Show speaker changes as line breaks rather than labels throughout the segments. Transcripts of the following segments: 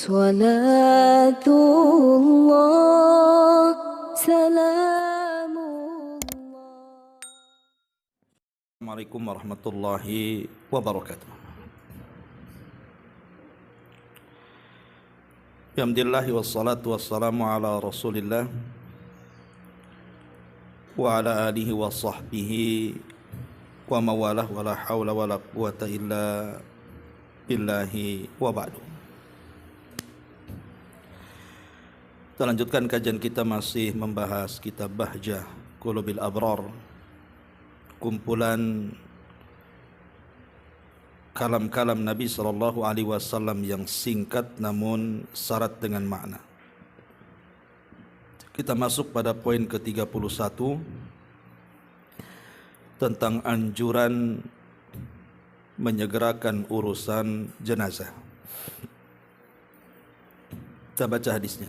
Salatullah, salamullah.
Assalamualaikum warahmatullahi wabarakatuh. Alhamdulillahi wassalatu wassalamu ala rasulillah wa ala alihi wa sahbihi wa mawalah wa la hawla wa la quwata illa billahi wa ba'du. Kita lanjutkan kajian kita, masih membahas kitab Bahjah Qulubil Abrar, kumpulan kalam-kalam Nabi SAW yang singkat namun syarat dengan makna. Kita masuk pada poin ke-31 tentang anjuran menyegerakan urusan jenazah. Kita baca hadisnya.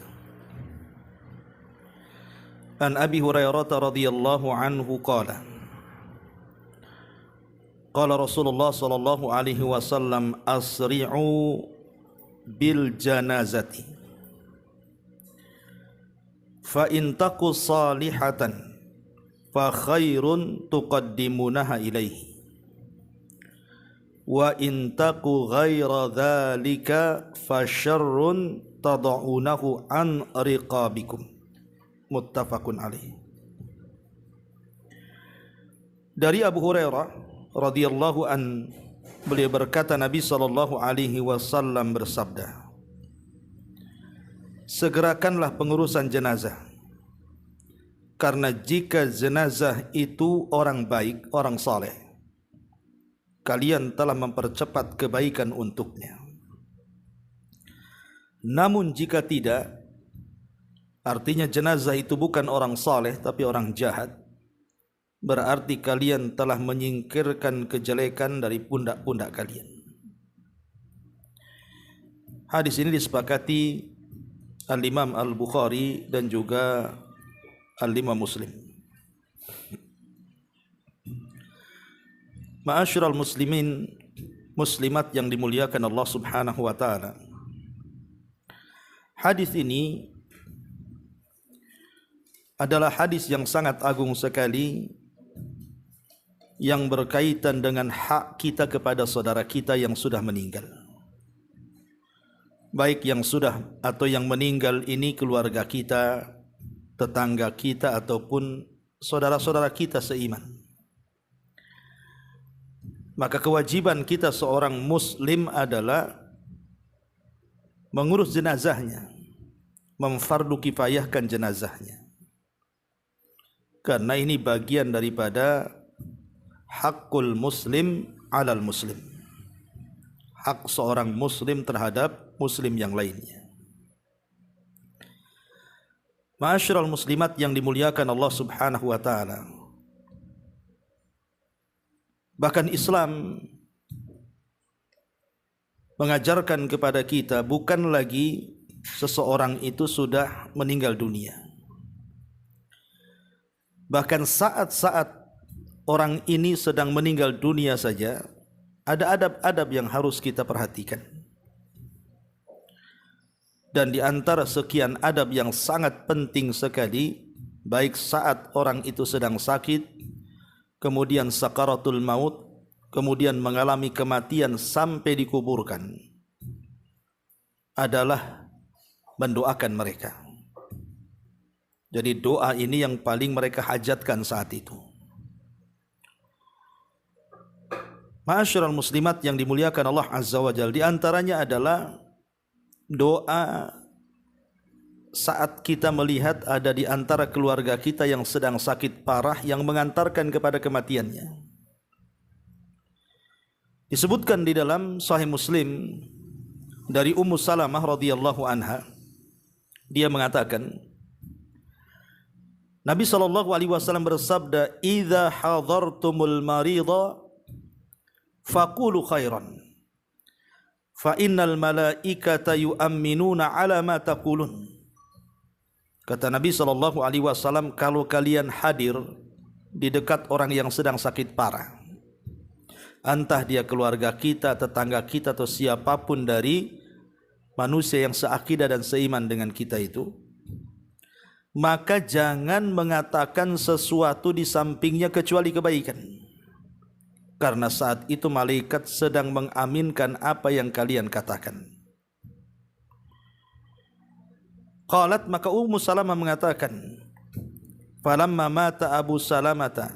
An Abi Hurairah radhiyallahu anhu qala qala Rasulullah sallallahu alaihi wasallam asri'u bil janazati fa in taku salihatan fa khairun tuqaddimunaha ilaihi wa in taku ghaira dhalika fa syarrun tad'unahu an riqabikum. Muttafaqun alaih. Dari Abu Hurairah radhiyallahu an, beliau berkata, Nabi sallallahu alaihi wasallam bersabda, segerakanlah pengurusan jenazah, karena jika jenazah itu orang baik, orang saleh, kalian telah mempercepat kebaikan untuknya. Namun jika tidak, artinya jenazah itu bukan orang saleh tapi orang jahat, berarti kalian telah menyingkirkan kejelekan dari pundak-pundak kalian. Hadis ini disepakati Al-Imam Al-Bukhari dan juga Al-Imam Muslim. Ma'asyiral muslimin, muslimat yang dimuliakan Allah Subhanahu wa taala. Hadis ini adalah hadis yang sangat agung sekali, yang berkaitan dengan hak kita kepada saudara kita yang sudah meninggal. Baik yang sudah atau yang meninggal ini keluarga kita, tetangga kita, ataupun saudara-saudara kita seiman. Maka kewajiban kita seorang muslim adalah mengurus jenazahnya, memfardu kifayahkan jenazahnya. Karena ini bagian daripada hakul muslim alal muslim, hak seorang muslim terhadap muslim yang lainnya. Ma'asyiral muslimat yang dimuliakan Allah Subhanahu wa taala. Bahkan Islam mengajarkan kepada kita bukan lagi seseorang itu sudah meninggal dunia. Bahkan saat-saat orang ini sedang meninggal dunia saja, ada adab-adab yang harus kita perhatikan. Dan di antara sekian adab yang sangat penting sekali, baik saat orang itu sedang sakit, kemudian sakaratul maut, kemudian mengalami kematian sampai dikuburkan, adalah mendoakan mereka. Jadi doa ini yang paling mereka hajatkan saat itu. Ma'asyiral muslimat yang dimuliakan Allah Azza wa Jalla, di antaranya adalah doa saat kita melihat ada di antara keluarga kita yang sedang sakit parah, yang mengantarkan kepada kematiannya. Disebutkan di dalam Sahih Muslim dari Ummu Salamah radhiyallahu anha, dia mengatakan, Nabi SAW bersabda, "Idza hadartumul marida faqulu khairan, fa innal malaikata yu'minuna ala ma taqulun." Kata Nabi SAW, kalau kalian hadir di dekat orang yang sedang sakit parah, entah dia keluarga kita, tetangga kita, atau siapapun dari manusia yang seakidah dan seiman dengan kita itu, maka jangan mengatakan sesuatu di sampingnya kecuali kebaikan. Karena saat itu malaikat sedang mengaminkan apa yang kalian katakan. Qalat, maka Ummu Salamah mengatakan, falamma mata Abu Salamata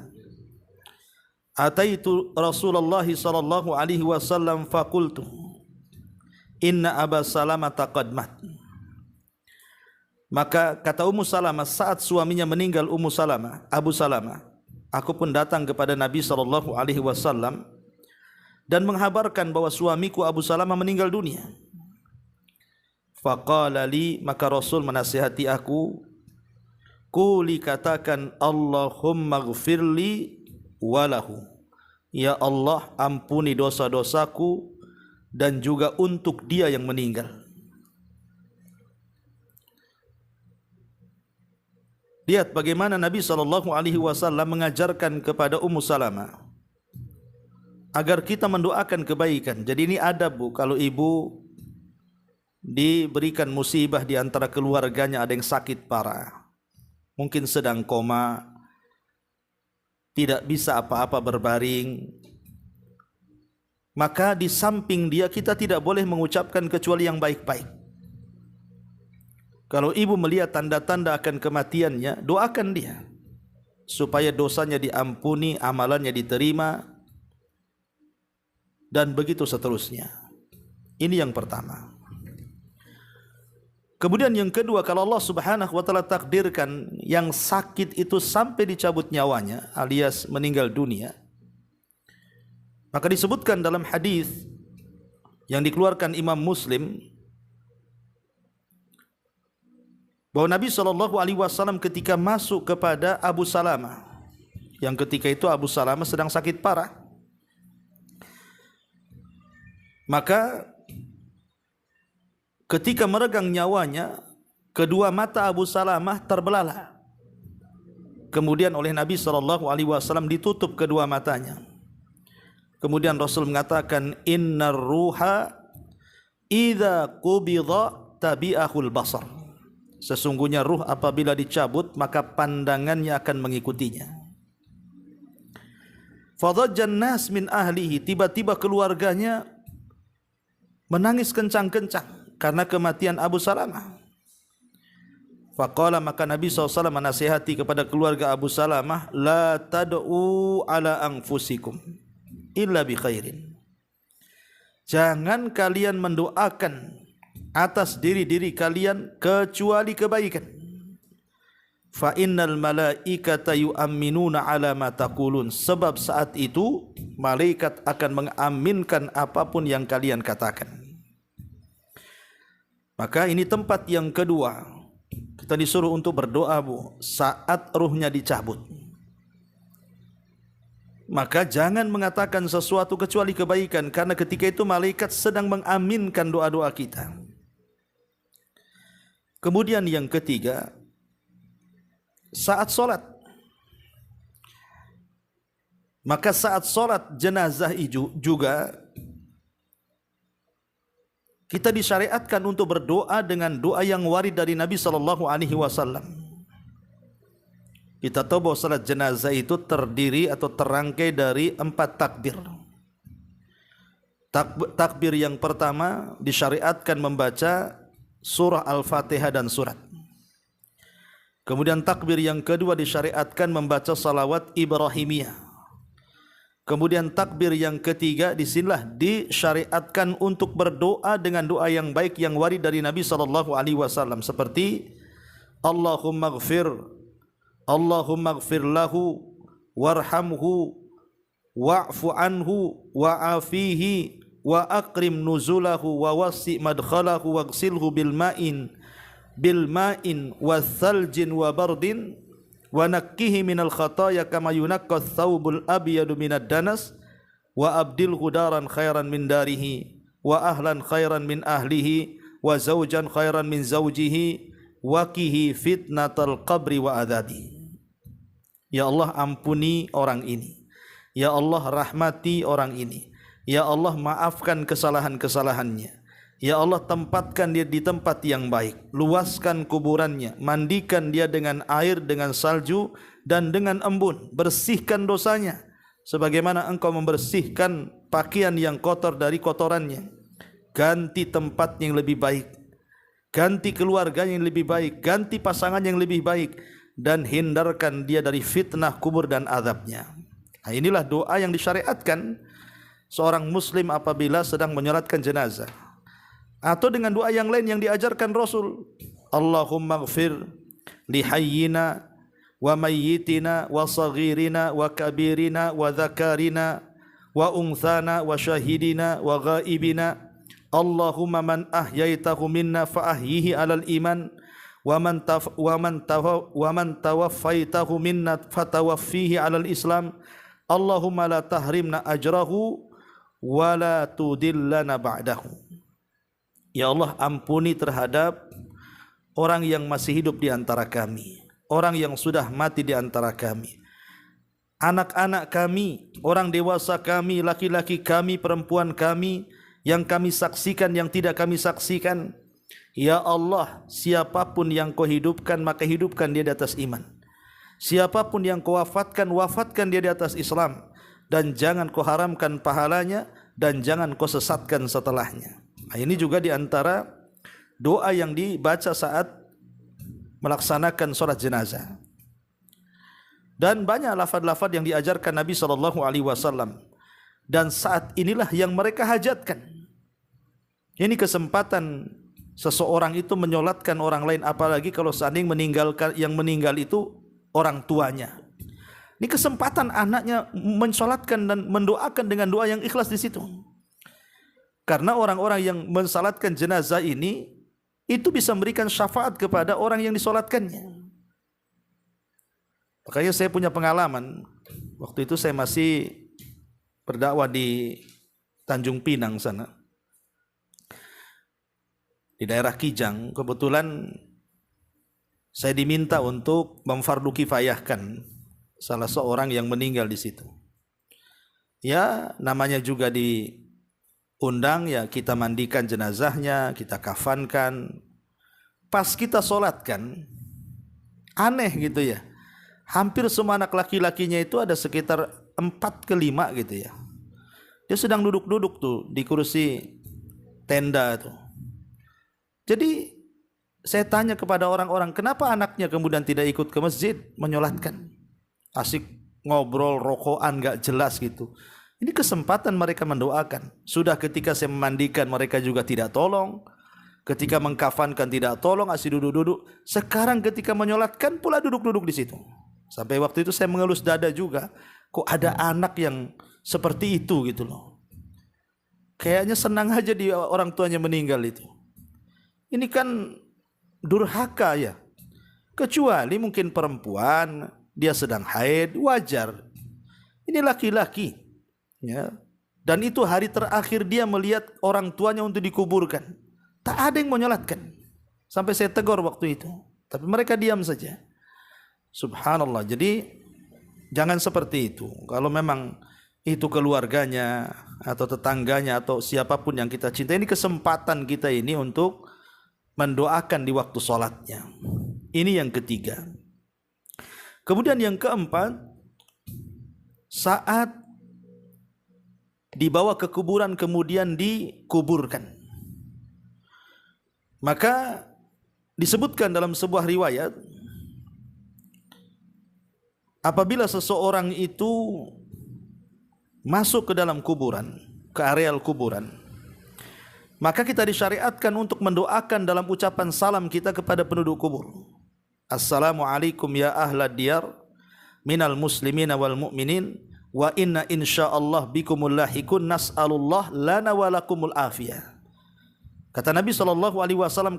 ataitu Rasulullah sallallahu alaihi wasallam faqultu inna Aba Salamata qad mat. Maka kata Ummu Salamah, saat suaminya meninggal Ummu Salamah, Abu Salamah, aku pun datang kepada Nabi sallallahu alaihi wasallam dan menghabarkan bahwa suamiku Abu Salamah meninggal dunia. Faqala li, maka Rasul menasihati aku, quli, katakan, Allahumma ghfirli walahu, ya Allah ampuni dosa-dosaku dan juga untuk dia yang meninggal. Lihat bagaimana Nabi SAW mengajarkan kepada Ummu Salamah agar kita mendoakan kebaikan. Jadi ini adab, Bu, kalau ibu diberikan musibah di antara keluarganya, ada yang sakit parah, mungkin sedang koma, tidak bisa apa-apa berbaring, maka di samping dia kita tidak boleh mengucapkan kecuali yang baik-baik. Kalau ibu melihat tanda-tanda akan kematiannya, doakan dia supaya dosanya diampuni, amalannya diterima, dan begitu seterusnya. Ini yang pertama. Kemudian yang kedua, kalau Allah Subhanahu wa taala takdirkan yang sakit itu sampai dicabut nyawanya alias meninggal dunia, maka disebutkan dalam hadis yang dikeluarkan Imam Muslim bahwa Nabi SAW ketika masuk kepada Abu Salamah, yang ketika itu Abu Salamah sedang sakit parah, maka ketika meregang nyawanya, kedua mata Abu Salamah terbelalak. Kemudian oleh Nabi SAW ditutup kedua matanya. Kemudian Rasul mengatakan, innar ruha idza qubidha tabi'ahul basar. Sesungguhnya ruh apabila dicabut maka pandangannya akan mengikutinya. Fadajjan nas min ahlihi, tiba-tiba keluarganya menangis kencang-kencang karena kematian Abu Salamah. Faqala, maka Nabi SAW menasihati kepada keluarga Abu Salamah, la tad'u ala anfusikum illa bi khairin. Jangan kalian mendoakan atas diri-diri kalian kecuali kebaikan. Fa innal malaikata yu'minuna ala ma taqulun. Sebab saat itu malaikat akan mengaminkan apapun yang kalian katakan. Maka ini tempat yang kedua. Kita disuruh untuk berdoa, Bu, saat ruhnya dicabut. Maka jangan mengatakan sesuatu kecuali kebaikan, karena ketika itu malaikat sedang mengaminkan doa-doa kita. Kemudian yang ketiga, saat solat. Maka saat solat jenazah juga kita disyariatkan untuk berdoa dengan doa yang warid dari Nabi SAW. Kita tahu bahwa salat jenazah itu terdiri atau terangkai dari 4 takbir. Takbir yang pertama disyariatkan membaca surah Al-Fatihah dan surat. Kemudian takbir yang kedua disyariatkan membaca salawat Ibrahimiyah. Kemudian takbir yang ketiga disinilah disyariatkan untuk berdoa dengan doa yang baik yang warid dari Nabi SAW, seperti Allahumma ghfir lahu warhamhu wa'fu anhu wa'afihi wa akrim nuzulahu wa wasi' madkhalahu waghsilhu bil ma'in wathaljin wa bardin wa nakkihi minal khataya kama yunaqqa thawbul abyadu minad danas wa abdilhu daran khairan min darihi wa ahlan khairan min ahlihi wa zawjan khairan min zawjihi wa qihi fitnatal qabri wa adzabi. Ya Allah, ampuni orang ini. Ya Allah, rahmati orang ini. Ya Allah, maafkan kesalahan-kesalahannya. Ya Allah, tempatkan dia di tempat yang baik, luaskan kuburannya, mandikan dia dengan air, dengan salju dan dengan embun, bersihkan dosanya sebagaimana engkau membersihkan pakaian yang kotor dari kotorannya. Ganti tempat yang lebih baik, ganti keluarga yang lebih baik, ganti pasangan yang lebih baik, dan hindarkan dia dari fitnah kubur dan azabnya. Nah, inilah doa yang disyariatkan seorang muslim apabila sedang menyolatkan jenazah. Atau dengan doa yang lain yang diajarkan Rasul, Allahumma ghfir li hayyina wa mayyitina wa saghirina wa kabirina wa dhakarina wa unthana wa syahidina wa ghaibina. Allahumma man ahyaitahu minna fa ahyihi alal iman wa man tawaffaitahu minna fatawaffihi alal islam. Allahumma la tahrimna ajrahu wa la tudillana ba'dahu. Ya Allah, ampuni terhadap orang yang masih hidup di antara kami, orang yang sudah mati di antara kami, anak-anak kami, orang dewasa kami, laki-laki kami, perempuan kami, yang kami saksikan, yang tidak kami saksikan. Ya Allah, siapapun yang kau hidupkan, maka hidupkan dia di atas iman. Siapapun yang kau wafatkan, wafatkan dia di atas Islam. Dan jangan kau haramkan pahalanya, dan jangan kau sesatkan setelahnya. Nah, ini juga di antara doa yang dibaca saat melaksanakan sholat jenazah. Dan banyak lafaz-lafaz yang diajarkan Nabi SAW. Dan saat inilah yang mereka hajatkan. Ini kesempatan seseorang itu menyolatkan orang lain, apalagi kalau seandainya yang meninggal itu orang tuanya. Ini kesempatan anaknya mensolatkan dan mendoakan dengan doa yang ikhlas di situ. Karena orang-orang yang mensalatkan jenazah ini itu bisa memberikan syafaat kepada orang yang disolatkannya. Makanya saya punya pengalaman. Waktu itu saya masih berdakwah di Tanjung Pinang sana, di daerah Kijang. Kebetulan saya diminta untuk memfardu kifayahkan salah seorang yang meninggal di situ. Ya, namanya juga diundang, ya kita mandikan jenazahnya, kita kafankan. Pas kita solatkan, aneh gitu ya, hampir semua anak laki-lakinya itu ada sekitar 4 ke 5 gitu ya. Dia sedang duduk-duduk tuh di kursi tenda tuh. Jadi saya tanya kepada orang-orang, kenapa anaknya kemudian tidak ikut ke masjid menyolatkan? Asik ngobrol, rokokan gak jelas gitu. Ini kesempatan mereka mendoakan. Sudah ketika saya memandikan mereka juga tidak tolong. Ketika mengkafankan tidak tolong, asik duduk-duduk. Sekarang ketika menyolatkan pula duduk-duduk di situ. Sampai waktu itu saya mengelus dada juga. Kok ada anak yang seperti itu gitu loh. Kayaknya senang aja dia orang tuanya meninggal itu. Ini kan durhaka ya. Kecuali mungkin perempuan, dia sedang haid, wajar. Ini laki-laki, ya. Dan itu hari terakhir dia melihat orang tuanya untuk dikuburkan. Tak ada yang menyolatkan. Sampai saya tegur waktu itu. Tapi mereka diam saja. Subhanallah. Jadi jangan seperti itu. Kalau memang itu keluarganya atau tetangganya atau siapapun yang kita cintai, ini kesempatan kita ini untuk mendoakan di waktu sholatnya. Ini yang ketiga. Kemudian yang keempat, saat dibawa ke kuburan kemudian dikuburkan, maka disebutkan dalam sebuah riwayat, apabila seseorang itu masuk ke dalam kuburan, ke areal kuburan, maka kita disyariatkan untuk mendoakan dalam ucapan salam kita kepada penduduk kubur. Assalamualaikum ya ahlad diyar minal muslimina wal mu'minin wa inna insyaallah bikumul lahikun nas'alullah lana walakumul afiyah. Kata Nabi SAW,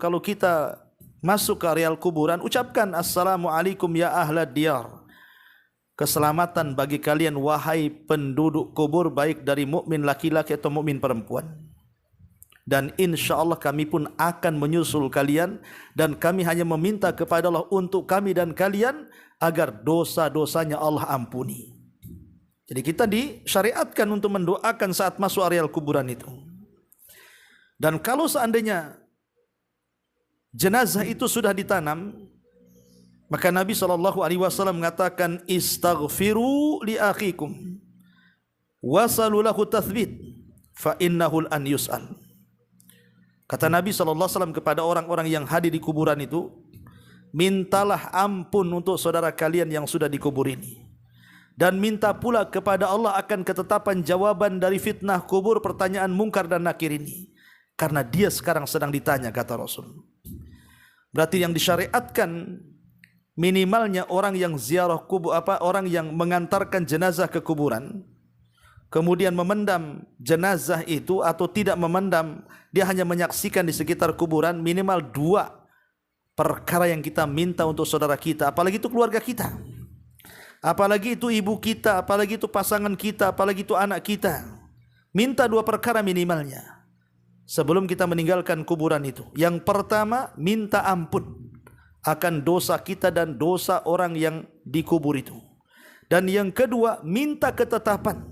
kalau kita masuk ke areal kuburan, ucapkan Assalamualaikum ya ahlad diyar. Keselamatan bagi kalian wahai penduduk kubur, baik dari mukmin laki-laki atau mukmin perempuan. Dan insya Allah kami pun akan menyusul kalian, dan kami hanya meminta kepada Allah untuk kami dan kalian agar dosa-dosanya Allah ampuni. Jadi kita disyariatkan untuk mendoakan saat masuk areal kuburan itu. Dan kalau seandainya jenazah itu sudah ditanam, maka Nabi SAW mengatakan, istaghfiru li akhikum wasalu lahu tathbit fa innahu an yus'al. Kata Nabi SAW kepada orang-orang yang hadir di kuburan itu, mintalah ampun untuk saudara kalian yang sudah dikubur ini, dan minta pula kepada Allah akan ketetapan jawaban dari fitnah kubur, pertanyaan mungkar dan nakir ini, karena dia sekarang sedang ditanya, kata Rasul. Berarti yang disyariatkan minimalnya orang yang ziarah kubur, orang yang mengantarkan jenazah ke kuburan, kemudian memendam jenazah itu atau tidak memendam, dia hanya menyaksikan di sekitar kuburan, minimal 2 perkara yang kita minta untuk saudara kita, apalagi itu keluarga kita, apalagi itu ibu kita, apalagi itu pasangan kita, apalagi itu anak kita. Minta 2 perkara minimalnya sebelum kita meninggalkan kuburan itu. Yang pertama, minta ampun akan dosa kita dan dosa orang yang dikubur itu. Dan yang kedua, minta ketetapan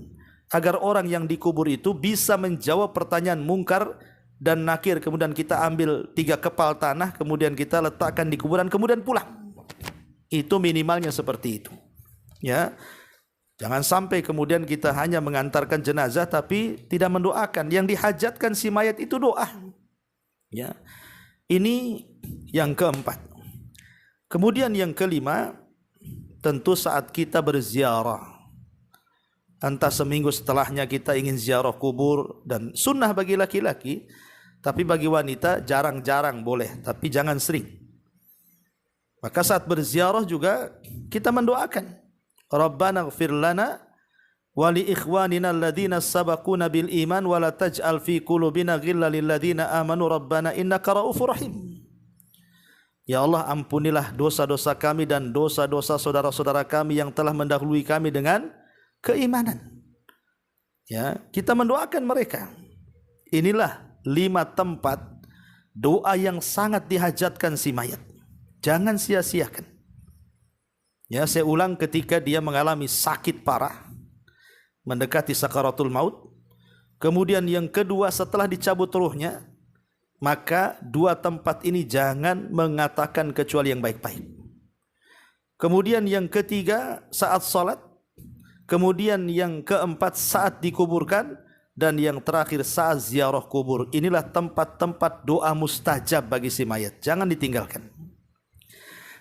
agar orang yang dikubur itu bisa menjawab pertanyaan mungkar dan nakir. Kemudian kita ambil 3 kepal tanah, kemudian kita letakkan di kuburan, kemudian pulang. Itu minimalnya seperti itu. Ya, jangan sampai kemudian kita hanya mengantarkan jenazah tapi tidak mendoakan. Yang dihajatkan si mayat itu doa. Ya, ini yang keempat. Kemudian yang kelima, tentu saat kita berziarah, entah seminggu setelahnya kita ingin ziarah kubur, dan sunnah bagi laki-laki, tapi bagi wanita jarang-jarang boleh, tapi jangan sering. Maka saat berziarah juga kita mendoakan, Rabbana ighfir lana wa li ikhwanina alladhina sabaquna bil iman wa la taj'al fi qulubina ghillan lil ladzina amanu rabbana innaka raufur rahim. Ya Allah, ampunilah dosa-dosa kami dan dosa-dosa saudara-saudara kami yang telah mendahului kami dengan keimanan. Ya, kita mendoakan mereka. Inilah 5 tempat doa yang sangat dihajatkan si mayat. Jangan sia-siakan. Ya, saya ulang, ketika dia mengalami sakit parah, mendekati sakaratul maut, kemudian yang kedua setelah dicabut ruhnya, maka 2 tempat ini jangan mengatakan kecuali yang baik-baik. Kemudian yang ketiga saat salat, kemudian yang keempat saat dikuburkan, dan yang terakhir saat ziarah kubur. Inilah tempat-tempat doa mustajab bagi si mayat, jangan ditinggalkan.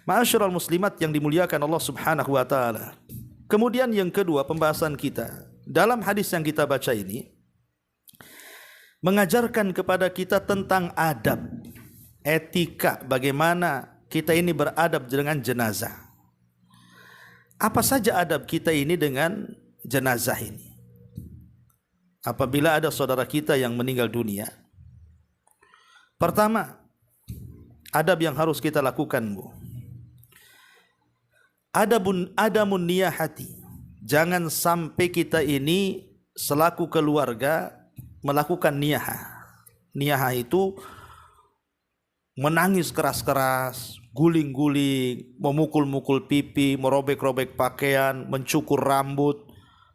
Ma'asyiral muslimat yang dimuliakan Allah Subhanahu wa taala. Kemudian yang kedua pembahasan kita dalam hadis yang kita baca ini mengajarkan kepada kita tentang adab, etika, bagaimana kita ini beradab dengan jenazah. Apa saja adab kita ini dengan jenazah ini? Apabila ada saudara kita yang meninggal dunia, pertama, adab yang harus kita lakukan, Bu, adamun niyahati. Jangan sampai kita ini selaku keluarga melakukan niyahah. Niyahah itu menangis keras-keras, guling-guling, memukul-mukul pipi, merobek-robek pakaian, mencukur rambut,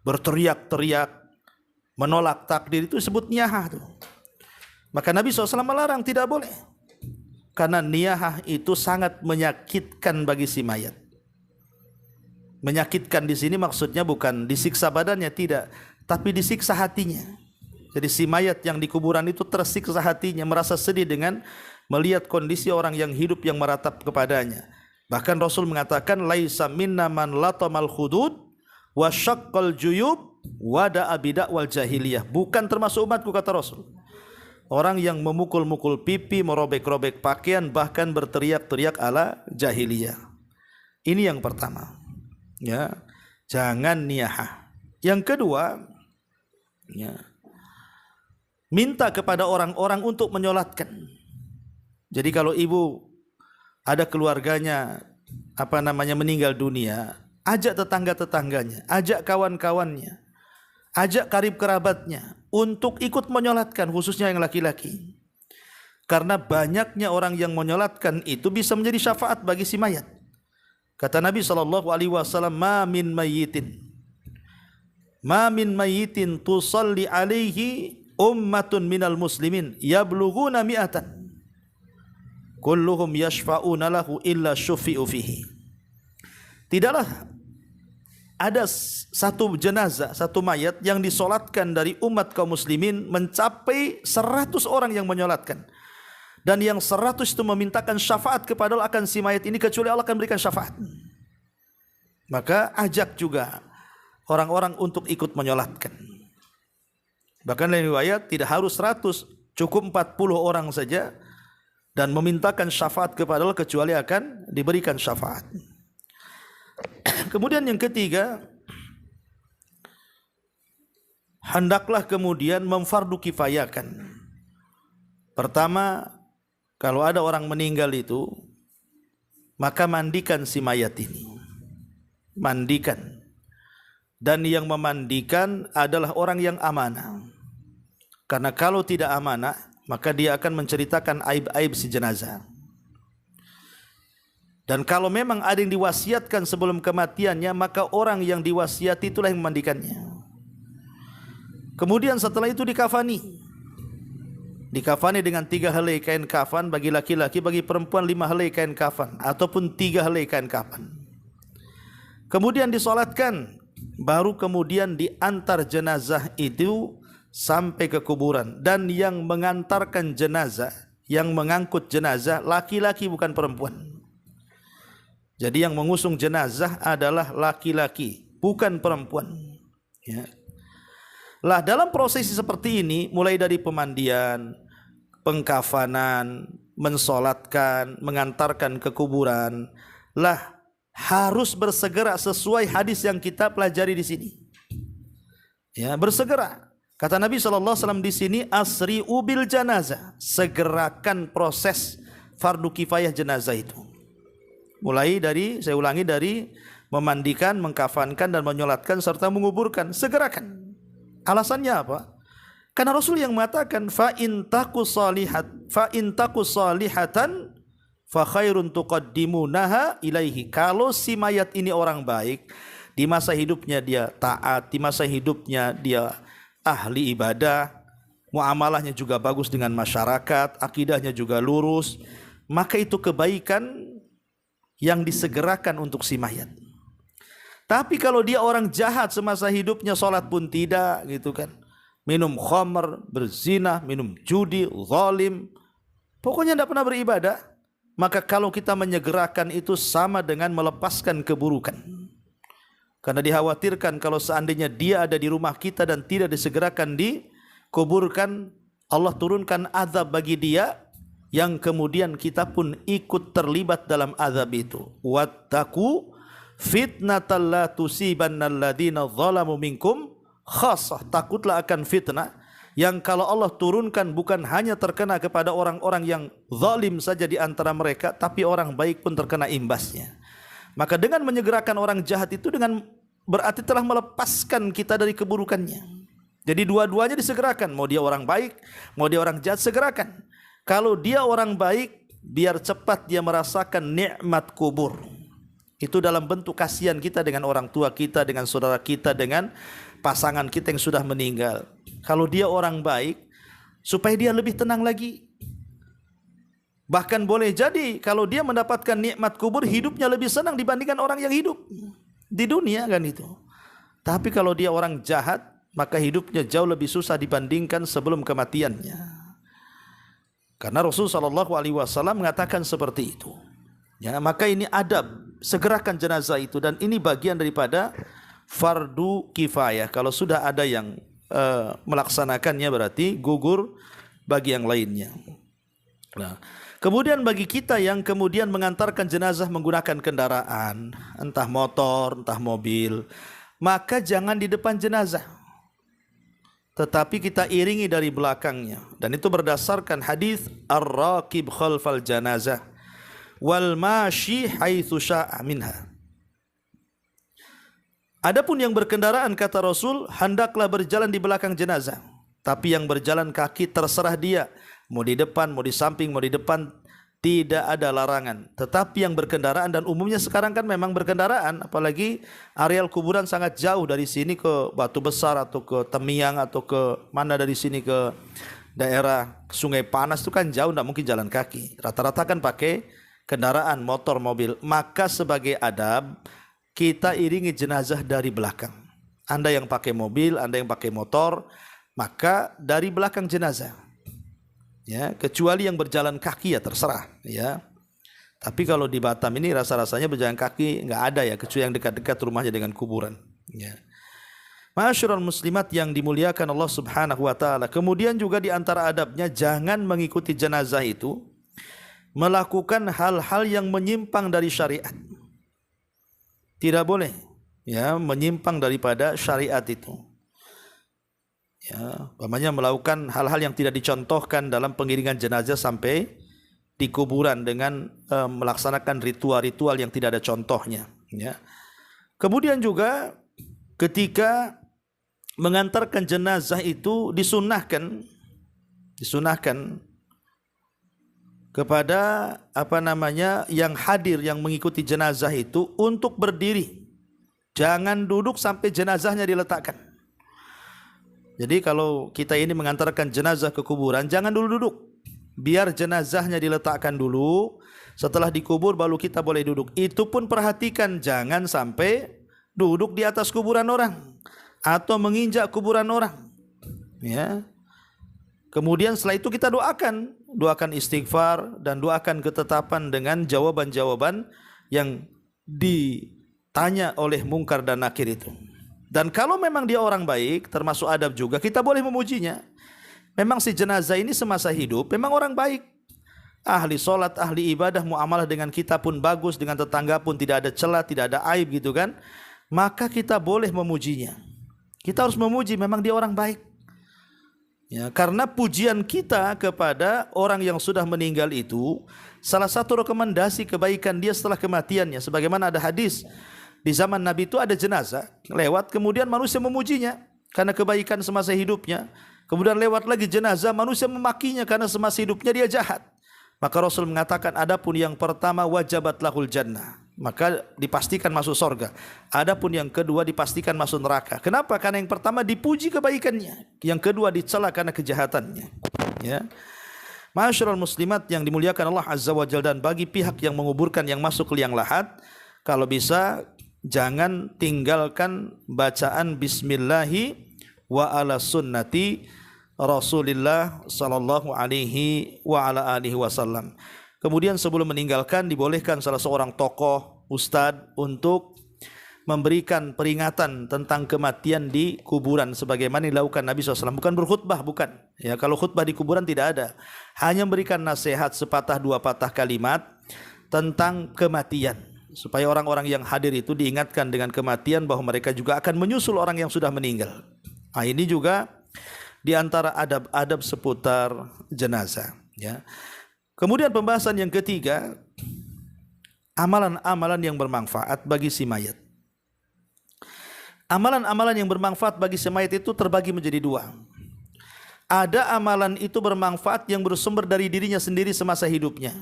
berteriak-teriak, menolak takdir, itu disebut niyahah tuh. Maka Nabi SAW melarang, tidak boleh. Karena niyahah itu sangat menyakitkan bagi si mayat. Menyakitkan di sini maksudnya bukan disiksa badannya, tidak, tapi disiksa hatinya. Jadi si mayat yang di kuburan itu tersiksa hatinya, merasa sedih dengan melihat kondisi orang yang hidup yang meratap kepadanya. Bahkan Rasul mengatakan, laisa minna man latamal khudud wa syaqqal juyub wa da'a bid'wal jahiliyah. Bukan termasuk umatku, kata Rasul, orang yang memukul-mukul pipi, merobek-robek pakaian, bahkan berteriak-teriak ala jahiliyah. Ini yang pertama. Ya, jangan niyahah. Yang kedua, ya, minta kepada orang-orang untuk menyolatkan. Jadi kalau ibu ada keluarganya meninggal dunia, ajak tetangga-tetangganya, ajak kawan-kawannya, ajak karib kerabatnya untuk ikut menyolatkan, khususnya yang laki-laki. Karena banyaknya orang yang menyolatkan itu bisa menjadi syafaat bagi si mayat. Kata Nabi SAW, ma min mayyitin tusalli alaihi ummatun minal muslimin yablughuna mi'atan kulluhum yashfa'una lahu illa syufi'u fihi. Tidaklah ada satu jenazah, satu mayat yang disolatkan dari umat kaum muslimin mencapai 100 orang yang menyolatkan. Dan yang 100 itu memintakan syafaat kepada Allah akan si mayat ini, kecuali Allah akan berikan syafaat. Maka ajak juga orang-orang untuk ikut menyolatkan. Bahkan dalam riwayat tidak harus 100, cukup 40 orang saja dan memintakan syafaat kepada Allah, kecuali akan diberikan syafaat. Kemudian yang ketiga, hendaklah kemudian memfardu kifayakan. Pertama, kalau ada orang meninggal itu, maka mandikan si mayat ini. Mandikan. Dan yang memandikan adalah orang yang amanah. Karena kalau tidak amanah, maka dia akan menceritakan aib-aib si jenazah. Dan kalau memang ada yang diwasiatkan sebelum kematiannya, maka orang yang diwasiati itulah yang memandikannya. Kemudian setelah itu dikafani. Dikafani dengan 3 helai kain kafan bagi laki-laki, bagi perempuan 5 helai kain kafan, ataupun 3 helai kain kafan. Kemudian disolatkan, baru kemudian diantar jenazah itu sampai ke kuburan. Dan yang mengantarkan jenazah, yang mengangkut jenazah, laki-laki bukan perempuan. Jadi yang mengusung jenazah adalah laki-laki, bukan perempuan. Ya. Lah dalam prosesi seperti ini, mulai dari pemandian, pengkafanan, mensolatkan, mengantarkan ke kuburan, lah harus bersegera sesuai hadis yang kita pelajari di sini. Ya, bersegera. Kata Nabi SAW di sini, asri ubil janazah, segerakan proses fardu kifayah jenazah itu. Mulai dari, saya ulangi, dari memandikan, mengkafankan dan menyolatkan serta menguburkan, segerakan. Alasannya apa? Karena Rasul yang mengatakan fa in taku salihatan fa khairun tuqaddimunaha ilaihi. Kalau si mayat ini orang baik, di masa hidupnya dia taat, di masa hidupnya dia ahli ibadah, muamalahnya juga bagus dengan masyarakat, akidahnya juga lurus, maka itu kebaikan yang disegerakan untuk si mayat. Tapi kalau dia orang jahat semasa hidupnya, sholat pun tidak, gitu kan, minum khamr, berzina, minum judi, zalim, pokoknya tidak pernah beribadah, maka kalau kita menyegerakan itu sama dengan melepaskan keburukan. Karena dikhawatirkan kalau seandainya dia ada di rumah kita dan tidak disegerakan dikuburkan, Allah turunkan azab bagi dia, yang kemudian kita pun ikut terlibat dalam azab itu. Wattaqu fitnatal la tusibanna alladziina zalamu minkum khassah. Takutlah akan fitnah yang kalau Allah turunkan bukan hanya terkena kepada orang-orang yang zalim saja di antara mereka, tapi orang baik pun terkena imbasnya. Maka dengan menyegerakan orang jahat itu, dengan berarti telah melepaskan kita dari keburukannya. Jadi dua-duanya disegerakan, mau dia orang baik, mau dia orang jahat, segerakan. Kalau dia orang baik, biar cepat dia merasakan nikmat kubur. Itu dalam bentuk kasihan kita dengan orang tua kita, dengan saudara kita, dengan pasangan kita yang sudah meninggal. Kalau dia orang baik, supaya dia lebih tenang lagi. Bahkan boleh jadi kalau dia mendapatkan nikmat kubur, hidupnya lebih senang dibandingkan orang yang hidup di dunia, kan itu. Tapi kalau dia orang jahat, maka hidupnya jauh lebih susah dibandingkan sebelum kematiannya. Karena Rasulullah SAW mengatakan seperti itu. Ya, maka ini adab, segerakan jenazah itu, dan ini bagian daripada fardu kifayah. Kalau sudah ada yang melaksanakannya, berarti gugur bagi yang lainnya. Nah, kemudian bagi kita yang kemudian mengantarkan jenazah menggunakan kendaraan, entah motor, entah mobil, maka jangan di depan jenazah, tetapi kita iringi dari belakangnya. Dan itu berdasarkan hadis ar-raqib khalfal janazah wal mashi haitsu sya'a minha. Adapun yang berkendaraan, kata Rasul, hendaklah berjalan di belakang jenazah. Tapi yang berjalan kaki terserah dia, mau di depan, mau di samping, mau di depan, tidak ada larangan. Tetapi yang berkendaraan, dan umumnya sekarang kan memang berkendaraan, apalagi areal kuburan sangat jauh dari sini ke Batu Besar atau ke Temiang atau ke mana dari sini ke daerah Sungai Panas itu kan jauh, tidak mungkin jalan kaki. Rata-rata kan pakai kendaraan, motor, mobil. Maka sebagai adab kita iringi jenazah dari belakang. Anda yang pakai mobil, Anda yang pakai motor, maka dari belakang jenazah. Ya, kecuali yang berjalan kaki ya terserah, ya. Tapi kalau di Batam ini rasa-rasanya berjalan kaki nggak ada ya, kecuali yang dekat-dekat rumahnya dengan kuburan. Ya. Ma'asyiral muslimat yang dimuliakan Allah Subhanahu wa taala. Kemudian juga di antara adabnya jangan mengikuti jenazah itu melakukan hal-hal yang menyimpang dari syariat. Tidak boleh ya menyimpang daripada syariat itu. Ya, umpamanya melakukan hal-hal yang tidak dicontohkan dalam pengiringan jenazah sampai di kuburan dengan melaksanakan ritual-ritual yang tidak ada contohnya. Ya. Kemudian juga ketika mengantarkan jenazah itu disunahkan kepada yang hadir yang mengikuti jenazah itu untuk berdiri. Jangan duduk sampai jenazahnya diletakkan. Jadi kalau kita ini mengantarkan jenazah ke kuburan, jangan dulu duduk. Biar jenazahnya diletakkan dulu, setelah dikubur baru kita boleh duduk. Itu pun perhatikan, jangan sampai duduk di atas kuburan orang atau menginjak kuburan orang. Ya. Kemudian setelah itu kita doakan istighfar dan doakan ketetapan dengan jawaban-jawaban yang ditanya oleh mungkar dan nakir itu. Dan kalau memang dia orang baik, termasuk adab juga, kita boleh memujinya. Memang si jenazah ini semasa hidup memang orang baik, ahli sholat, ahli ibadah, muamalah dengan kita pun bagus, dengan tetangga pun tidak ada celah, tidak ada aib gitu kan. Maka kita boleh memujinya. Kita harus memuji, memang dia orang baik. Ya, karena pujian kita kepada orang yang sudah meninggal itu salah satu rekomendasi kebaikan dia setelah kematiannya. Sebagaimana ada hadis, di zaman Nabi itu ada jenazah lewat, kemudian manusia memujinya karena kebaikan semasa hidupnya. Kemudian lewat lagi jenazah, manusia memakinya karena semasa hidupnya dia jahat. Maka Rasul mengatakan, adapun yang pertama wajabat lahul jannah, maka dipastikan masuk surga. Adapun yang kedua dipastikan masuk neraka. Kenapa? Karena yang pertama dipuji kebaikannya, yang kedua dicela karena kejahatannya. Ya. Ma'asyiral muslimat yang dimuliakan Allah Azza wa Jalla, dan bagi pihak yang menguburkan yang masuk ke liang lahat, kalau bisa jangan tinggalkan bacaan bismillahi wa ala sunnati Rasulillah sallallahu alaihi wa ala alihi wasallam. Kemudian sebelum meninggalkan dibolehkan salah seorang tokoh, ustadz, untuk memberikan peringatan tentang kematian di kuburan sebagaimana dilakukan Nabi SAW. Bukan berkhutbah, bukan. Ya, kalau khutbah di kuburan tidak ada. Hanya memberikan nasihat sepatah dua patah kalimat tentang kematian, supaya orang-orang yang hadir itu diingatkan dengan kematian, bahwa mereka juga akan menyusul orang yang sudah meninggal. Nah, ini juga di antara adab-adab seputar jenazah. Ya. Kemudian pembahasan yang ketiga, amalan-amalan yang bermanfaat bagi si mayat. Amalan-amalan yang bermanfaat bagi si mayat itu terbagi menjadi dua. Ada amalan itu bermanfaat yang bersumber dari dirinya sendiri semasa hidupnya,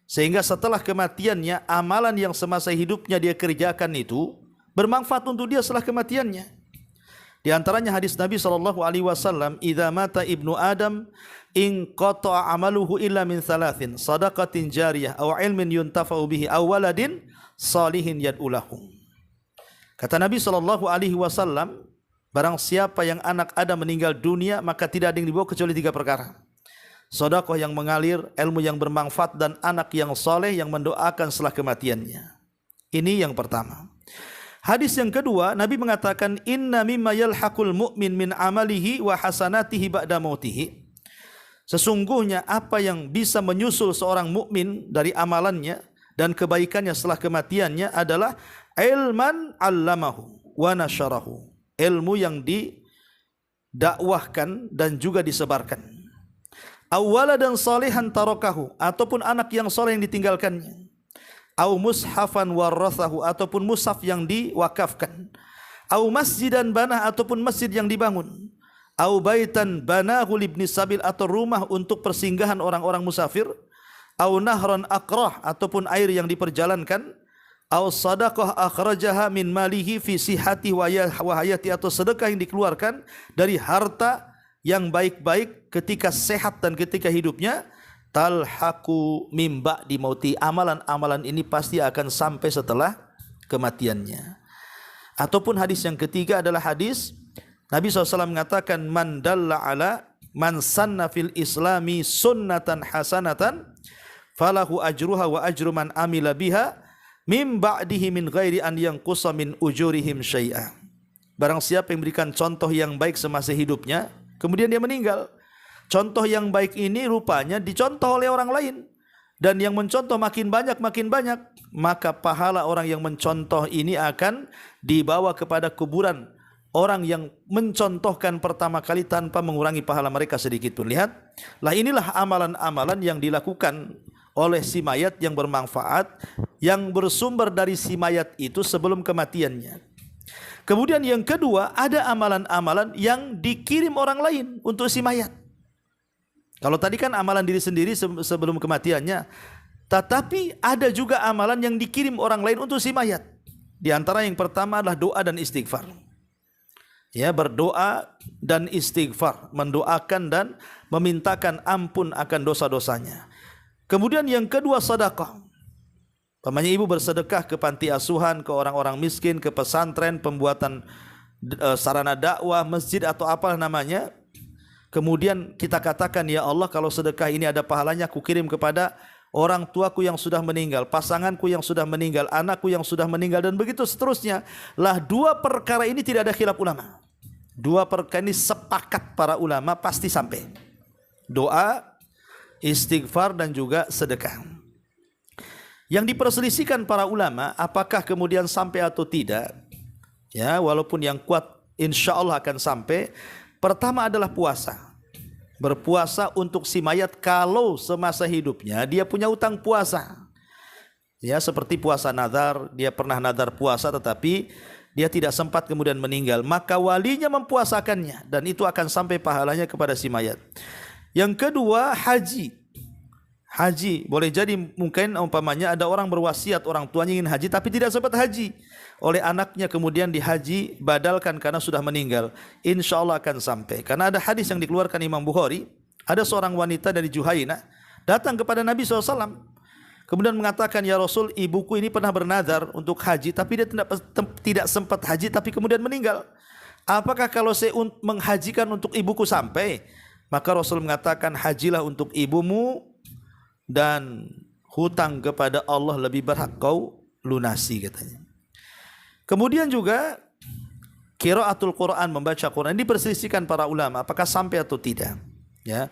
sehingga setelah kematiannya amalan yang semasa hidupnya dia kerjakan itu bermanfaat untuk dia setelah kematiannya. Di antaranya hadis Nabi SAW, "Idza mata ibnu Adam in qata'a amaluhu illa min thalathin, sadaqatin jariyah aw ilmin yuntafa'u bihi aw waladin salihin yad'u lahu." Kata Nabi SAW, barang siapa yang anak Adam meninggal dunia, maka tidak ada yang dibawa kecuali tiga perkara: sedekah yang mengalir, ilmu yang bermanfaat, dan anak yang soleh yang mendoakan setelah kematiannya. Ini yang pertama. Hadis yang kedua, Nabi mengatakan, inna mimma yalhaqul mu'min min amalihi wa hasanatihi ba'da mautihi. Sesungguhnya apa yang bisa menyusul seorang mukmin dari amalannya dan kebaikannya setelah kematiannya adalah ilman 'allamahu wa nasyarahu. Ilmu yang didakwahkan dan juga disebarkan. Awwala dan salihan tarakahu, ataupun anak yang soleh yang ditinggalkannya. Au mushafan warathahu, ataupun mushaf yang diwakafkan. Au masjidan banah, ataupun masjid yang dibangun. Au baitan banahu libni sabil, atau rumah untuk persinggahan orang-orang musafir. au nahran aqrah, ataupun air yang diperjalankan, au sadaqah akhrajaha min malihi fi sihhati wa hayati, atau sedekah yang dikeluarkan dari harta yang baik-baik ketika sehat dan ketika hidupnya, talhaqu mimba di mauti, amalan-amalan ini pasti akan sampai setelah kematiannya. Ataupun hadis yang ketiga adalah hadis Nabi SAW mengatakan, man dalla ala man sanna fil islami sunnatan hasanatan falahu ajruha wa ajru man amila biha mim ba'dihi min ghairi an yanqusa min ujurihim syai'a. Barang siapa yang memberikan contoh yang baik semasa hidupnya, kemudian dia meninggal, contoh yang baik ini rupanya dicontoh oleh orang lain, dan yang mencontoh makin banyak, maka pahala orang yang mencontoh ini akan dibawa kepada kuburan orang yang mencontohkan pertama kali tanpa mengurangi pahala mereka sedikit pun. Lihat, lah inilah amalan-amalan yang dilakukan oleh si mayat yang bermanfaat, yang bersumber dari si mayat itu sebelum kematiannya. Kemudian yang kedua, ada amalan-amalan yang dikirim orang lain untuk si mayat. Kalau tadi kan amalan diri sendiri sebelum kematiannya, tetapi ada juga amalan yang dikirim orang lain untuk si mayat. Di antara yang pertama adalah doa dan istighfar. Ya, berdoa dan istighfar, mendoakan dan memintakan ampun akan dosa-dosanya. Kemudian yang kedua, sedekah. Pamannya ibu bersedekah ke panti asuhan, ke orang-orang miskin, ke pesantren, pembuatan sarana dakwah, masjid atau apalah namanya. Kemudian kita katakan, ya Allah, kalau sedekah ini ada pahalanya, aku kirim kepada orang tuaku yang sudah meninggal, pasanganku yang sudah meninggal, anakku yang sudah meninggal, dan begitu seterusnya. Lah, dua perkara ini tidak ada khilaf ulama. Dua perkara ini sepakat para ulama pasti sampai. Doa, istighfar, dan juga sedekah. Yang diperselisihkan para ulama apakah kemudian sampai atau tidak, ya, walaupun yang kuat insya Allah akan sampai. Pertama adalah puasa. Berpuasa untuk si mayat kalau semasa hidupnya dia punya utang puasa. Ya, seperti puasa nazar, dia pernah nazar puasa tetapi dia tidak sempat kemudian meninggal, maka walinya mempuasakannya dan itu akan sampai pahalanya kepada si mayat. Yang kedua, haji. Haji, boleh jadi mungkin umpamanya ada orang berwasiat, orang tuanya ingin haji tapi tidak sempat haji, oleh anaknya kemudian dihaji badalkan karena sudah meninggal, insya Allah akan sampai. Karena ada hadis yang dikeluarkan Imam Bukhari, ada seorang wanita dari Juhaina datang kepada Nabi SAW, kemudian mengatakan, ya Rasul, ibuku ini pernah bernazar untuk haji tapi dia tidak sempat haji tapi kemudian meninggal. Apakah kalau saya menghajikan untuk ibuku sampai? Maka Rasul mengatakan, hajilah untuk ibumu dan hutang kepada Allah lebih berhak kau lunasi, katanya. Kemudian juga qiraatul Quran, membaca Quran, diperselisihkan para ulama apakah sampai atau tidak, ya.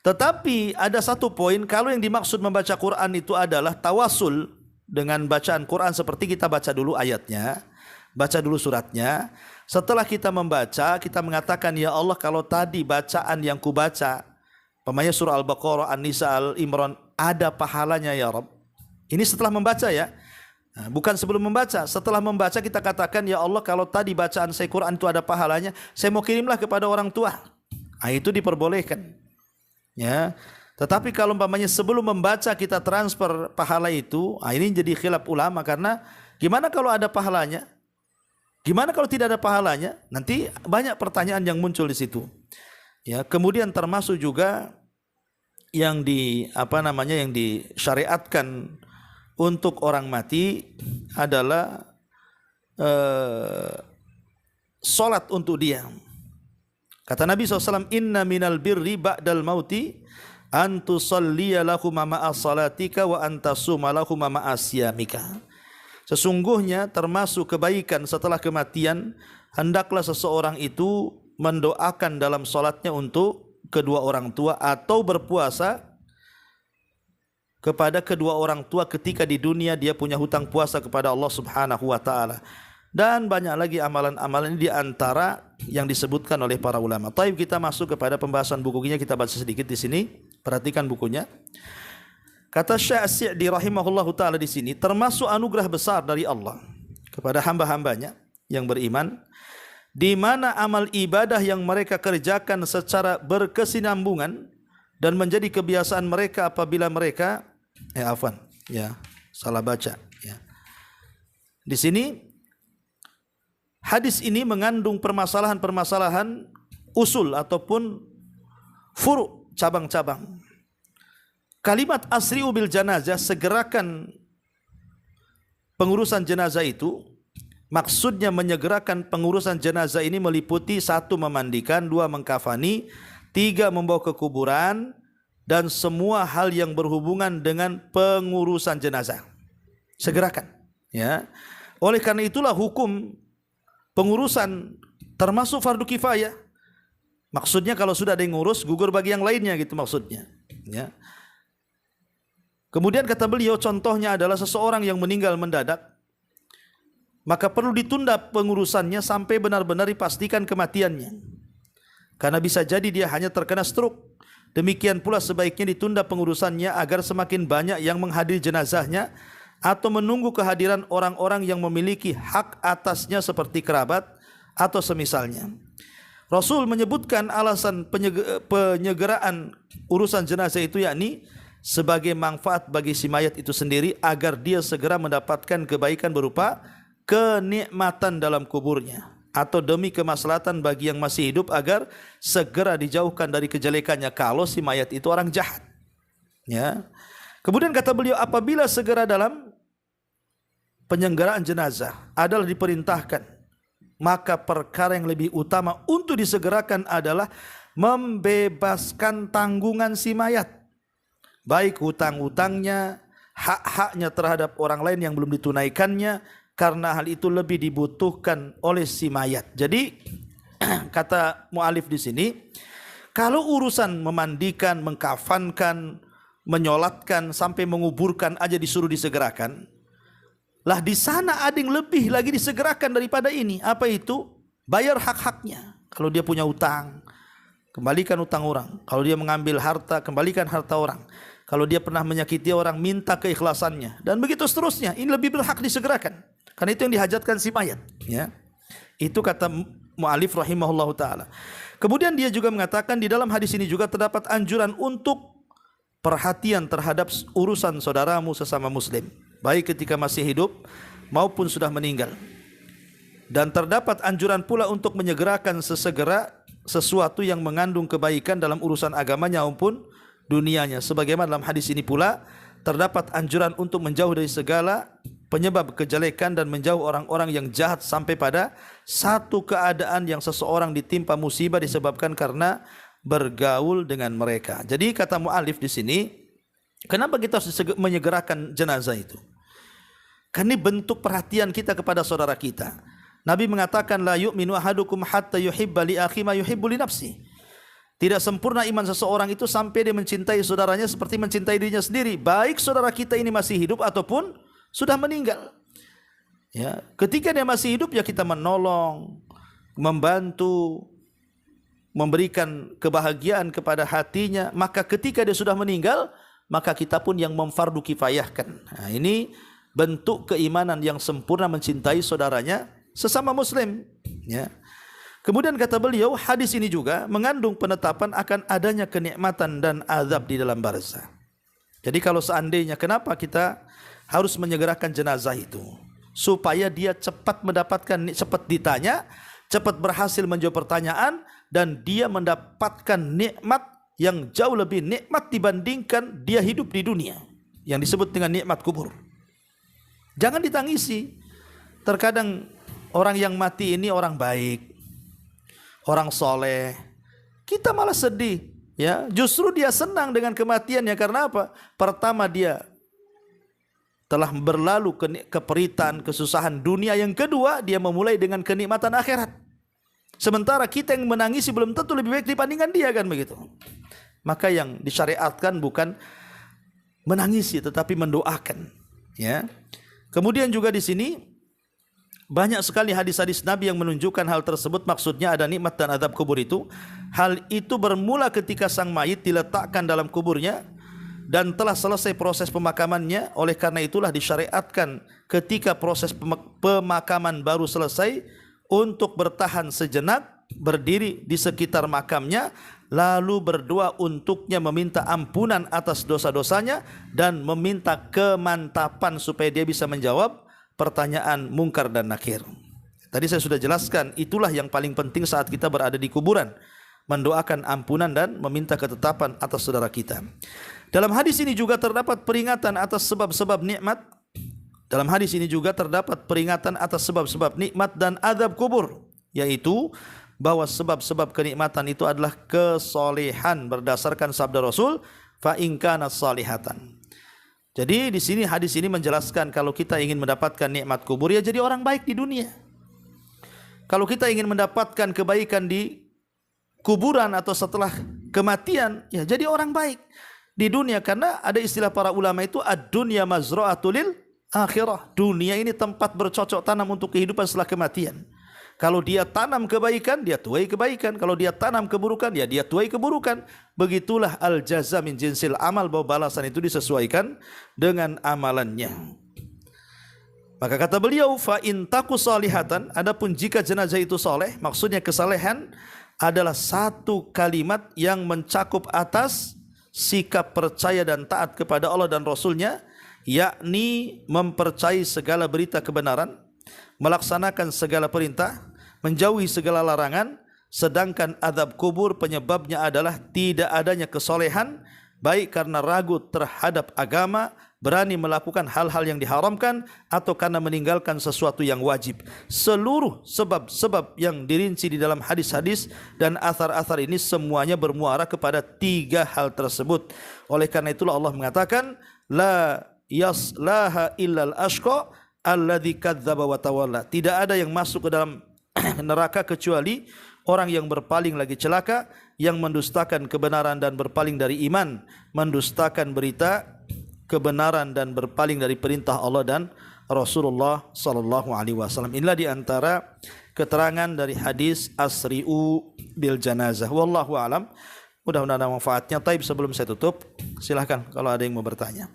Tetapi ada satu poin, kalau yang dimaksud membaca Quran itu adalah tawasul dengan bacaan Quran, seperti kita baca dulu ayatnya, baca dulu suratnya. Setelah kita membaca, kita mengatakan, ya Allah, kalau tadi bacaan yang kubaca, pemanya surah Al-Baqarah, An-Nisa, Al-Imran, ada pahalanya ya Rabb. Ini setelah membaca, ya. Nah, bukan sebelum membaca. Setelah membaca kita katakan, ya Allah, kalau tadi bacaan saya Quran itu ada pahalanya, saya mau kirimlah kepada orang tua. Nah, itu diperbolehkan. Ya. Tetapi kalau umpamanya sebelum membaca kita transfer pahala itu, ini jadi khilaf ulama, karena gimana kalau ada pahalanya? Gimana kalau tidak ada pahalanya? Nanti banyak pertanyaan yang muncul di situ. Ya, kemudian termasuk juga yang yang disyariatkan untuk orang mati adalah salat untuk dia. Kata Nabi SAW, inna minal birri ba'dal mauti an tusalliya lahum ma'a salatika wa antasuma lahum ma'a siyamika. Sesungguhnya termasuk kebaikan setelah kematian, hendaklah seseorang itu mendoakan dalam salatnya untuk kedua orang tua atau berpuasa kepada kedua orang tua ketika di dunia dia punya hutang puasa kepada Allah Subhanahu wa taala. Dan banyak lagi amalan-amalan ini di antara yang disebutkan oleh para ulama. Taib, kita masuk kepada pembahasan bukunya, kita baca sedikit di sini. Perhatikan bukunya. Kata Syekh As-Sa'di rahimahullahu taala di sini, termasuk anugerah besar dari Allah kepada hamba-hambanya yang beriman, di mana amal ibadah yang mereka kerjakan secara berkesinambungan dan menjadi kebiasaan mereka apabila mereka Afwan, ya, salah baca, ya. Di sini hadis ini mengandung permasalahan-permasalahan usul ataupun furu', cabang-cabang. Kalimat asri'u bil janazah, segerakan pengurusan jenazah itu, maksudnya menyegerakan pengurusan jenazah ini meliputi 1. Memandikan, 2. Mengkafani, 3. Membawa ke kuburan, dan semua hal yang berhubungan dengan pengurusan jenazah. Segerakan, ya. Oleh karena itulah hukum pengurusan termasuk fardu kifayah. Maksudnya kalau sudah ada yang ngurus, gugur bagi yang lainnya, gitu maksudnya, ya. Kemudian kata beliau, contohnya adalah seseorang yang meninggal mendadak, maka perlu ditunda pengurusannya sampai benar-benar dipastikan kematiannya. Karena bisa jadi dia hanya terkena stroke. Demikian pula sebaiknya ditunda pengurusannya agar semakin banyak yang menghadiri jenazahnya atau menunggu kehadiran orang-orang yang memiliki hak atasnya seperti kerabat atau semisalnya. Rasul menyebutkan alasan penyegeraan urusan jenazah itu yakni sebagai manfaat bagi si mayat itu sendiri agar dia segera mendapatkan kebaikan berupa kenikmatan dalam kuburnya, atau demi kemaslahatan bagi yang masih hidup agar segera dijauhkan dari kejelekannya kalau si mayat itu orang jahat, ya. Kemudian kata beliau, apabila segera dalam penyelenggaraan jenazah adalah diperintahkan, maka perkara yang lebih utama untuk disegerakan adalah membebaskan tanggungan si mayat, baik hutang-hutangnya, hak-haknya terhadap orang lain yang belum ditunaikannya, karena hal itu lebih dibutuhkan oleh si mayat. Jadi kata mu'alif di sini, kalau urusan memandikan, mengkafankan, menyolatkan sampai menguburkan aja disuruh disegerakan, lah di sana ada yang lebih lagi disegerakan daripada ini. Apa itu? Bayar hak-haknya. Kalau dia punya utang, kembalikan utang orang. Kalau dia mengambil harta, kembalikan harta orang. Kalau dia pernah menyakiti orang, minta keikhlasannya, dan begitu seterusnya. Ini lebih berhak disegerakan, karena itu yang dihajatkan si mayat, ya. Itu kata mu'alif rahimahullahu ta'ala. Kemudian dia juga mengatakan di dalam hadis ini juga terdapat anjuran untuk perhatian terhadap urusan saudaramu sesama muslim, baik ketika masih hidup maupun sudah meninggal. Dan terdapat anjuran pula untuk menyegerakan sesegera sesuatu yang mengandung kebaikan dalam urusan agamanya maupun dunianya. Sebagaimana dalam hadis ini pula terdapat anjuran untuk menjauh dari segala penyebab kejelekan dan menjauh orang-orang yang jahat sampai pada satu keadaan yang seseorang ditimpa musibah disebabkan karena bergaul dengan mereka. Jadi kata mu'alif di sini, kenapa kita harus menyegerakan jenazah itu? Karena ini bentuk perhatian kita kepada saudara kita. Nabi mengatakan, la yu'minu ahadukum hatta yuhibba li akhi ma yuhibbu li nafsi. Tidak sempurna iman seseorang itu sampai dia mencintai saudaranya seperti mencintai dirinya sendiri, baik saudara kita ini masih hidup ataupun sudah meninggal, ya. Ketika dia masih hidup, ya kita menolong, membantu, memberikan kebahagiaan kepada hatinya. Maka ketika dia sudah meninggal, maka kita pun yang memfardu kifayahkan. Nah, ini bentuk keimanan yang sempurna, mencintai saudaranya sesama muslim, ya. Kemudian kata beliau, hadis ini juga mengandung penetapan akan adanya kenikmatan dan azab di dalam barzah. Jadi kalau seandainya, kenapa kita harus menyegerakan jenazah itu? Supaya dia cepat mendapatkan, cepat ditanya, cepat berhasil menjawab pertanyaan, dan dia mendapatkan nikmat yang jauh lebih nikmat dibandingkan dia hidup di dunia, yang disebut dengan nikmat kubur. Jangan ditangisi. Terkadang orang yang mati ini orang baik, orang soleh, kita malah sedih, ya. Justru dia senang dengan kematiannya. Karena apa? Pertama, dia telah berlalu keperitan, kesusahan dunia. Yang kedua, dia memulai dengan kenikmatan akhirat. Sementara kita yang menangisi belum tentu lebih baik dibandingkan dia, kan begitu. Maka yang disyariatkan bukan menangisi, tetapi mendoakan, ya. Kemudian juga di sini banyak sekali hadis-hadis Nabi yang menunjukkan hal tersebut. Maksudnya ada nikmat dan azab kubur itu. Hal itu bermula ketika sang mayit diletakkan dalam kuburnya dan telah selesai proses pemakamannya. Oleh karena itulah disyariatkan ketika proses pemakaman baru selesai untuk bertahan sejenak, berdiri di sekitar makamnya lalu berdoa untuknya, meminta ampunan atas dosa-dosanya dan meminta kemantapan supaya dia bisa menjawab pertanyaan mungkar dan nakir. Tadi saya sudah jelaskan, itulah yang paling penting saat kita berada di kuburan, mendoakan ampunan dan meminta ketetapan atas saudara kita. Dalam hadis ini juga terdapat peringatan atas sebab-sebab nikmat. Dalam hadis ini juga terdapat peringatan atas sebab-sebab nikmat dan azab kubur, yaitu bahwa sebab-sebab kenikmatan itu adalah kesolehan berdasarkan sabda Rasul, fa in kana salihatan. Jadi di sini hadis ini menjelaskan kalau kita ingin mendapatkan nikmat kubur, ya jadi orang baik di dunia. Kalau kita ingin mendapatkan kebaikan di kuburan atau setelah kematian, ya jadi orang baik di dunia. Karena ada istilah para ulama itu, ad-dunya mazra'atul lil akhirah. Dunia ini tempat bercocok tanam untuk kehidupan setelah kematian. Kalau dia tanam kebaikan, dia tuai kebaikan. Kalau dia tanam keburukan, ya dia tuai keburukan. Begitulah al-jaza min jinsil amal, bahwa balasan itu disesuaikan dengan amalannya. Maka kata beliau, fa in taku salihatan, adapun jika jenazah itu soleh, maksudnya kesalehan adalah satu kalimat yang mencakup atas sikap percaya dan taat kepada Allah dan Rasulnya, yakni mempercayai segala berita kebenaran, melaksanakan segala perintah, menjauhi segala larangan. Sedangkan azab kubur penyebabnya adalah tidak adanya kesolehan, baik karena ragu terhadap agama, berani melakukan hal-hal yang diharamkan, atau karena meninggalkan sesuatu yang wajib. Seluruh sebab-sebab yang dirinci di dalam hadis-hadis dan athar-athar ini semuanya bermuara kepada tiga hal tersebut. Oleh karena itulah Allah mengatakan, la yaslaha illal ashqa alladzi kadzdzaba wa tawalla. Tidak ada yang masuk ke dalam neraka kecuali orang yang berpaling lagi celaka, yang mendustakan kebenaran dan berpaling dari iman, mendustakan berita kebenaran dan berpaling dari perintah Allah dan Rasulullah sallallahu alaihi wasallam. Inilah di antara keterangan dari hadis asri'u bil janazah. Wallahu alam. Mudah-mudahan ada manfaatnya. Taib, sebelum saya tutup, silakan kalau ada yang mau bertanya.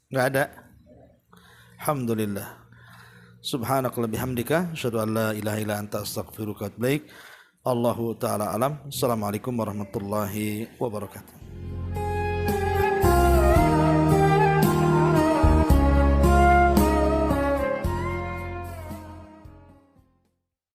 Enggak ada. Alhamdulillah. Subhanakallahumma bihamdika asyhadu an la ilaha illa anta astaghfiruka wa atubu ilaik. Allahu taala alam. Assalamualaikum warahmatullahi wabarakatuh.